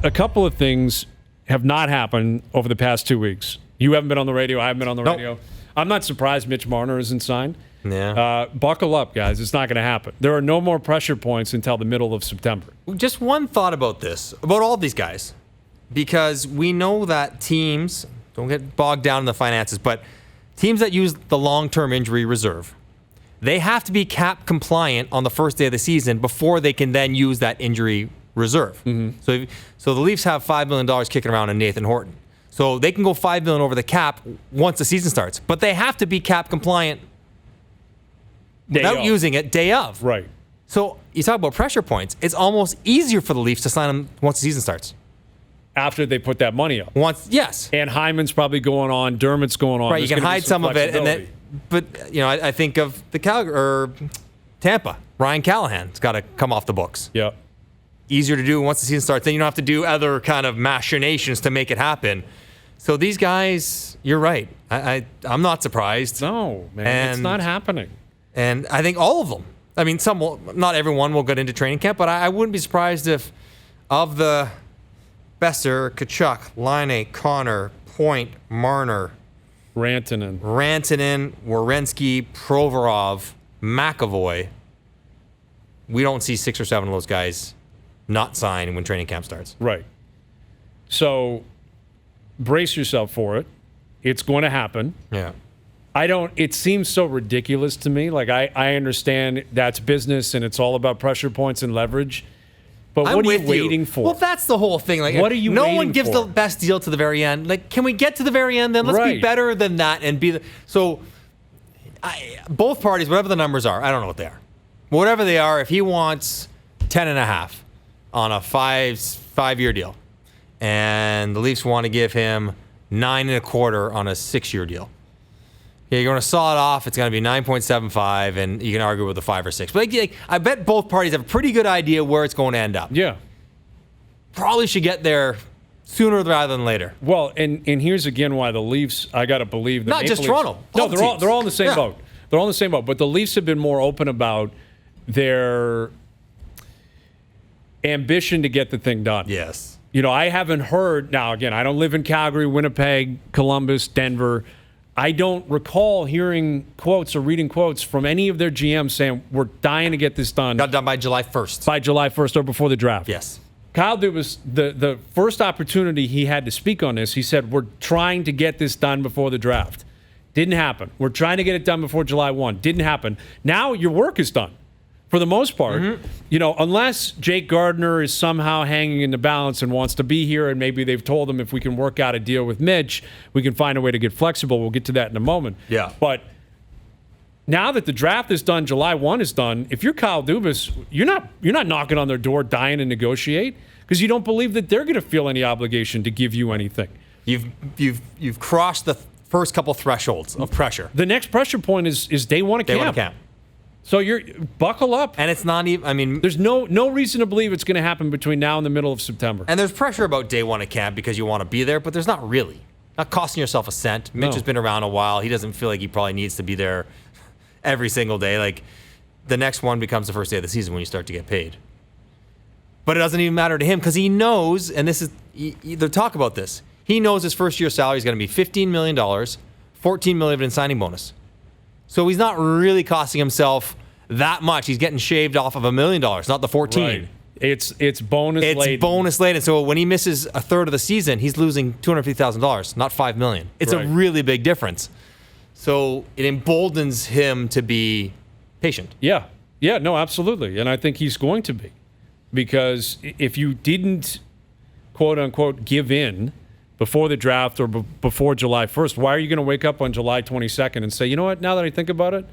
a couple of things have not happened over the past 2 weeks. You haven't been on the radio. I haven't been on the radio. I'm not surprised Mitch Marner isn't signed. Yeah. Buckle up, guys. It's not going to happen. There are no more pressure points until the middle of September. Just one thought about this, about all these guys, because we know that teams, don't get bogged down in the finances, but teams that use the long-term injury reserve, they have to be cap compliant on the first day of the season before they can then use that injury reserve. Mm-hmm. So the Leafs have $5 million kicking around in Nathan Horton. So they can go $5 million over the cap once the season starts, but they have to be cap compliant without using it day of. Right. So you talk about pressure points. It's almost easier for the Leafs to sign them once the season starts. After they put that money up. Yes. And Hyman's probably going on. Dermott's going on. Right. You can hide some of it, but I think of the Calgary or Tampa. Ryan Callahan's got to come off the books. Yep. Easier to do once the season starts. Then you don't have to do other kind of machinations to make it happen. So these guys, you're right. I'm not surprised. No, man, it's not happening. And I think all of them. I mean, not everyone will get into training camp, but I wouldn't be surprised if of the Besser, Tkachuk, Laine, Connor, Point, Marner, Rantanen, Werenski, Provorov, McAvoy, we don't see 6 or 7 of those guys not sign when training camp starts. Right. So brace yourself for it. It's going to happen. Yeah. It seems so ridiculous to me. Like, I understand that's business and it's all about pressure points and leverage. But what are you waiting for? Well, that's the whole thing. Like, what are you waiting for? No one gives the best deal to the very end. Like, can we get to the very end then? Let's be better than that and be the... So, both parties, whatever the numbers are, I don't know what they are. Whatever they are, if he wants 10.5 on a five-year deal, and the Leafs want to give him 9.25 on a 6-year deal, you're going to saw it off. It's going to be 9.75, and you can argue with a 5 or 6. But I bet both parties have a pretty good idea where it's going to end up. Yeah. Probably should get there sooner rather than later. Well, and here's again why the Leafs, I got to believe... Not just Toronto. No, they're all in the same boat. They're all in the same boat. But the Leafs have been more open about their ambition to get the thing done. Yes. I haven't heard... Now, again, I don't live in Calgary, Winnipeg, Columbus, Denver... I don't recall hearing quotes or reading quotes from any of their GMs saying, we're dying to get this done. Got done by July 1st. By July 1st or before the draft. Yes. Kyle Dubas, the first opportunity he had to speak on this, he said, we're trying to get this done before the draft. Didn't happen. We're trying to get it done before July 1. Didn't happen. Now your work is done. For the most part, unless Jake Gardiner is somehow hanging in the balance and wants to be here, and maybe they've told him if we can work out a deal with Mitch, we can find a way to get flexible. We'll get to that in a moment. Yeah. But now that the draft is done, July 1 is done, if you're Kyle Dubas, you're not knocking on their door dying to negotiate because you don't believe that they're going to feel any obligation to give you anything. You've crossed the first couple thresholds of pressure. The next pressure point is day one of camp. Day one of camp. So you're buckle up. And it's not even, I mean... There's no reason to believe it's going to happen between now and the middle of September. And there's pressure about day one of camp because you want to be there, but there's not really. Not costing yourself a cent. Mitch has been around a while. He doesn't feel like he probably needs to be there every single day. Like, the next one becomes the first day of the season when you start to get paid. But it doesn't even matter to him because he knows, and this is... They talk about this. He knows his first year salary is going to be $15 million, $14 million in signing bonus. So he's not really costing himself that much. He's getting shaved off of $1 million, not the 14. Right. It's bonus laden. It's bonus laden. So when he misses a third of the season, he's losing $250,000, not $5 million. It's a really big difference. So it emboldens him to be patient. Yeah. Yeah, no, absolutely. And I think he's going to be. Because if you didn't, quote unquote, give in before the draft or before July 1st, why are you going to wake up on July 22nd and say, you know what, now that I think about it,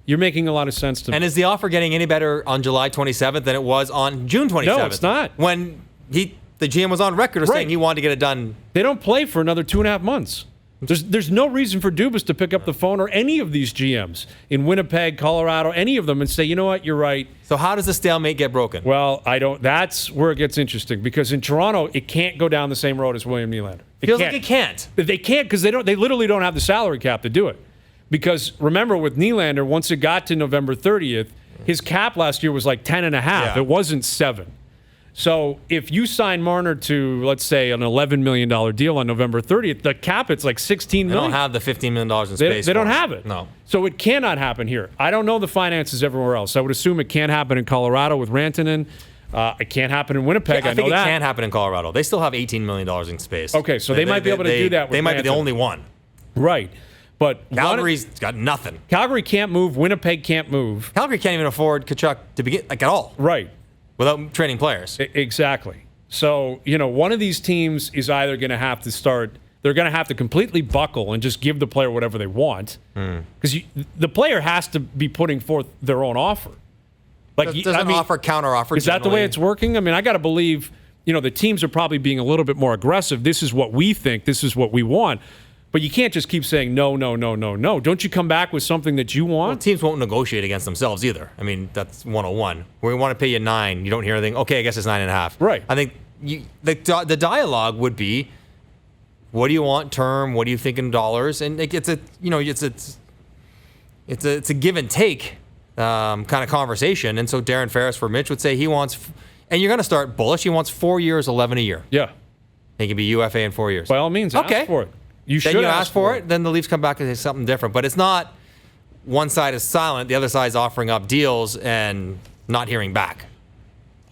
you're making a lot of sense to me. And is the offer getting any better on July 27th than it was on June 27th? No, it's not. When the GM was on record as saying he wanted to get it done. They don't play for another 2.5 months. There's no reason for Dubas to pick up the phone or any of these GMs in Winnipeg, Colorado, any of them and say, you know what, you're right. So how does the stalemate get broken? Well, that's where it gets interesting because in Toronto, it can't go down the same road as William Nylander. Feels like it can't. They can't because they literally don't have the salary cap to do it. Because remember with Nylander, once it got to November 30th, his cap last year was like 10.5. Yeah. It wasn't 7. So if you sign Marner to, let's say, an $11 million deal on November 30th, the cap, it's like $16 million. They don't have the $15 million in space. They don't have it. No. So it cannot happen here. I don't know the finances everywhere else. I would assume it can't happen in Colorado with Rantanen. It can't happen in Winnipeg. I know think it that. can happen in Colorado. They still have $18 million in space. Okay, so they might be able to do that with They might be the Rantanen. only one. Right. But Calgary's got nothing. Calgary can't move. Winnipeg can't move. Calgary can't even afford Tkachuk to begin, like, at all. Right. Without trading players. Exactly. So, one of these teams is either going to have to start, they're going to have to completely buckle and just give the player whatever they want. Because the player has to be putting forth their own offer. Like, There's an offer, counter offer. Is that the way it's working? I mean, I got to believe, the teams are probably being a little bit more aggressive. This is what we think. This is what we want. But you can't just keep saying no, no, no, no, no. Don't you come back with something that you want? Well, teams won't negotiate against themselves either. I mean, that's 101. We want to pay you 9. You don't hear anything. Okay, I guess it's 9.5. Right. I think the dialogue would be, what do you want term? What do you think in dollars? And it's a give and take kind of conversation. And so Darren Ferris for Mitch would say he wants, and you're going to start bullish. He wants 4 years, 11 a year. Yeah. He can be UFA in 4 years. By all means, ask for it. You should ask for it. Then the Leafs come back and say something different. But it's not one side is silent, the other side is offering up deals and not hearing back.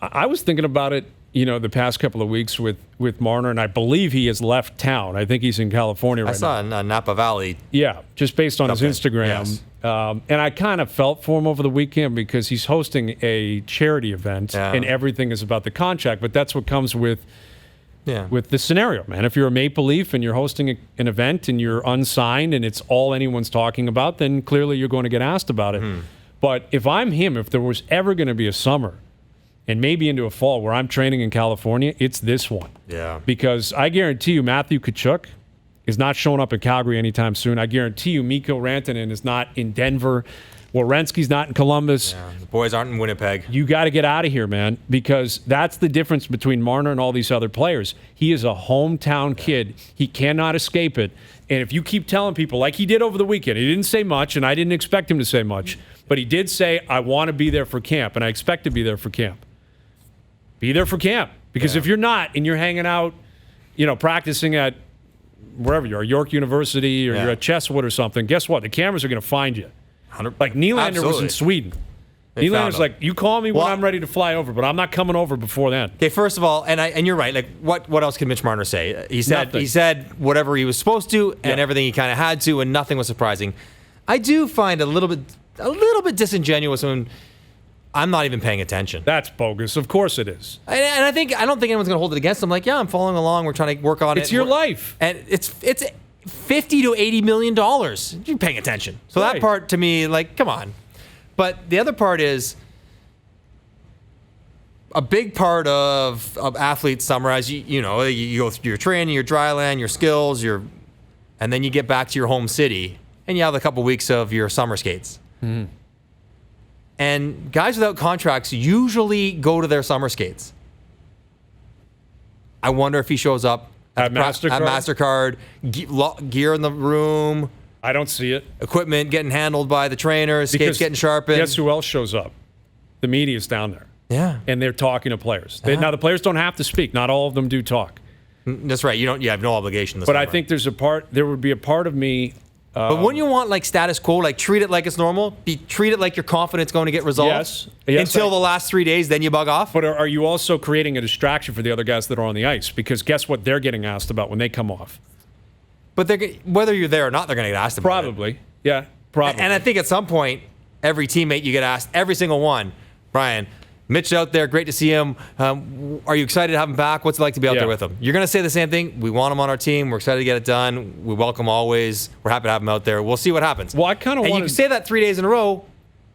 I was thinking about it, the past couple of weeks with Marner, and I believe he has left town. I think he's in California right now. I saw in Napa Valley. Yeah, just based on his Instagram. Yes. And I kind of felt for him over the weekend because he's hosting a charity event, and everything is about the contract. But that's what comes with the scenario, man. If you're a Maple Leaf and you're hosting an event and you're unsigned and it's all anyone's talking about, then clearly you're going to get asked about it. But if I'm him, if there was ever going to be a summer and maybe into a fall where I'm training in California, it's this one. Yeah. Because I guarantee you Matthew Tkachuk is not showing up in Calgary anytime soon. I guarantee you Mikko Rantanen is not in Denver. Werenski's not in Columbus. Yeah, the boys aren't in Winnipeg. You got to get out of here, man, because that's the difference between Marner and all these other players. He is a hometown kid. He cannot escape it. And if you keep telling people, like he did over the weekend, he didn't say much, and I didn't expect him to say much, but he did say, I want to be there for camp, and I expect to be there for camp. Be there for camp. Because if you're not, and you're hanging out, practicing at wherever you are, York University, or you're at Chesswood or something, guess what? The cameras are going to find you. Like Nylander was in Sweden. Nylander's like, you call me when I'm ready to fly over, but I'm not coming over before then. Okay, first of all, and you're right. Like, what else can Mitch Marner say? He said whatever he was supposed to, and everything he kind of had to, and nothing was surprising. I do find a little bit disingenuous when I'm not even paying attention. That's bogus. Of course it is. And I don't think anyone's going to hold it against him. Like, yeah, I'm following along. We're trying to work on it. It's your life, and it's $50 to $80 million. You're paying attention. So that part to me, like, come on. But the other part is a big part of athletes' summer, as you go through your training, your dry land, your skills, and then you get back to your home city and you have a couple weeks of your summer skates. Mm-hmm. And guys without contracts usually go to their summer skates. I wonder if he shows up at MasterCard, gear in the room. I don't see it. Equipment getting handled by the trainers, skates getting sharpened. Guess who else shows up? The media's down there. Yeah. And they're talking to players. Now, the players don't have to speak. Not all of them do talk. That's right. You have no obligation this But summer. I think there would be a part of me. But wouldn't you want, like, status quo? Like, treat it like it's normal? Treat it like you're confident it's going to get resolved? Yes. Until the last 3 days, then you bug off? But are you also creating a distraction for the other guys that are on the ice? Because guess what they're getting asked about when they come off? But whether you're there or not, they're going to get asked about it. Probably. Yeah, probably. And I think at some point, every teammate you get asked, every single one, Bryan, Mitch out there, great to see him. Are you excited to have him back? What's it like to be out there with him? You're going to say the same thing. We want him on our team. We're excited to get it done. We welcome always. We're happy to have him out there. We'll see what happens. Well, I kind of want to... And you say that 3 days in a row,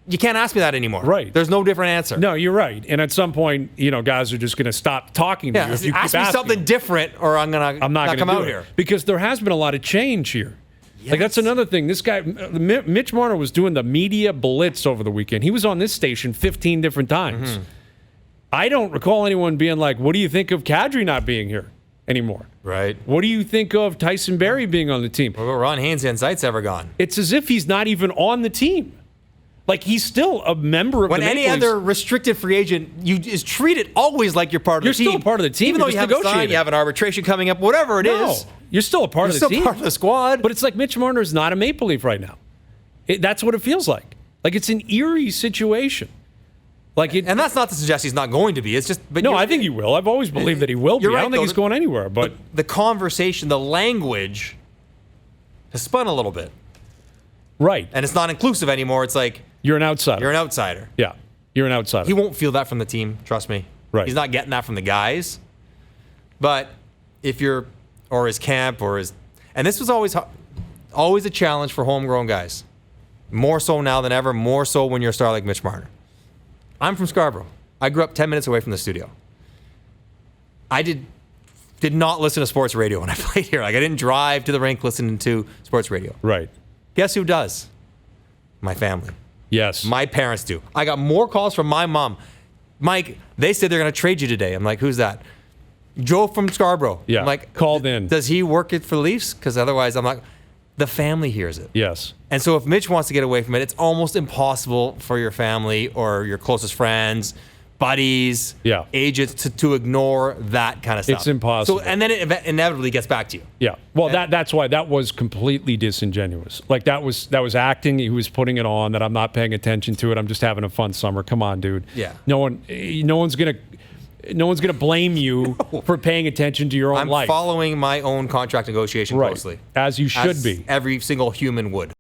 you can't ask me that anymore. Right. There's no different answer. No, you're right. And at some point, guys are just going to stop talking to you if you ask keep me asking something different, or I'm not come out here. Because there has been a lot of change here. Yes. Like, that's another thing. This guy, Mitch Marner, was doing the media blitz over the weekend. He was on this station 15 different times. Mm-hmm. I don't recall anyone being like, what do you think of Kadri not being here anymore? Right. What do you think of Tyson Barrie being on the team? What about Ron Hainsey and Zeitz ever gone? It's as if he's not even on the team. Like, he's still a member of when the Maple any Leafs. other restricted free agent, you is treated always like you're part of You're the team. still a part of the team. Even though You're you just haven't signed, negotiating. you have an arbitration coming up, whatever it is. You're still a part You're of the still team. part of the squad. But it's like Mitch Marner is not a Maple Leaf right now. That's what it feels like. Like, it's an eerie situation. Like it, and that's not to suggest he's not going to be. It's just. But no, I think he will. I've always believed that he will be. You're right, I don't think though. he's going anywhere. But the conversation, the language, has spun a little bit, right, and it's not inclusive anymore. It's like you're an outsider. you're an outsider. Yeah, you're an outsider. He won't feel that from the team. Trust me. Right. He's not getting that from the guys. But if you're, or his camp, or his, and this was always a challenge for homegrown guys. More so now than ever. More so when you're a star like Mitch Marner. I'm from Scarborough. I grew up 10 minutes away from the studio. I did not listen to sports radio when I played here. Like, I didn't drive to the rink listening to sports radio. Right. Guess who does? My family. Yes. My parents do. I got more calls from my mom. Mike, they said they're going to trade you today. I'm like, who's that? Joe from Scarborough. Yeah. I'm like, called in. Does he work it for the Leafs? Because otherwise, I'm like, the family hears it. Yes. And so if Mitch wants to get away from it, it's almost impossible for your family or your closest friends, buddies, agents to ignore that kind of stuff. It's impossible. So, and then it inevitably gets back to you. Yeah. Well, that's why that was completely disingenuous. Like, that was acting. He was putting it on that I'm not paying attention to it. I'm just having a fun summer. Come on, dude. Yeah. No one's gonna blame you for paying attention to your own life. I'm following my own contract negotiation closely. As you should be. Every single human would.